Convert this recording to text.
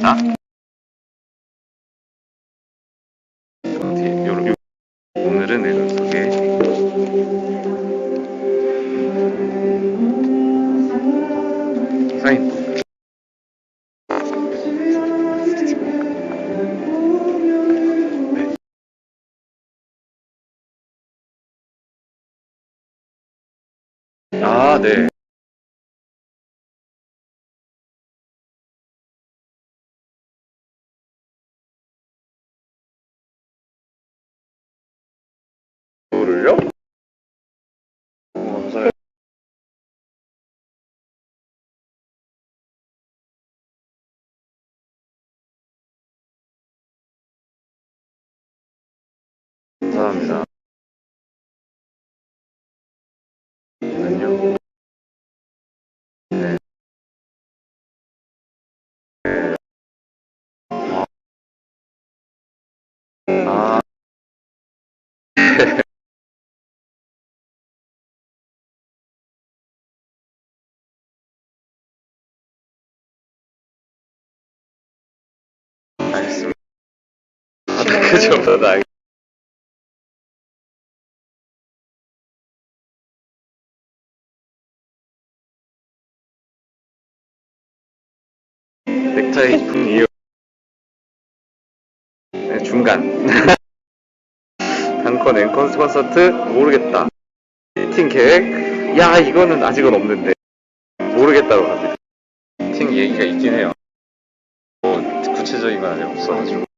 아? 오늘은 내가 그게 사인. 아, 네. 이거를요? 감사해요. 감사합니다. 안녕. 네. 아, 알겠습니다. 아, 그죠? 나 넥타이 품 이유. 네, 중간. 단콘 앤콘 콘서트 모르겠다. 미팅 계획? 야, 이거는 아직은 없는데 모르겠다고 합니다. 미팅 얘기가 있긴 해요. 뭐 구체적인 건 아직 없어가지고.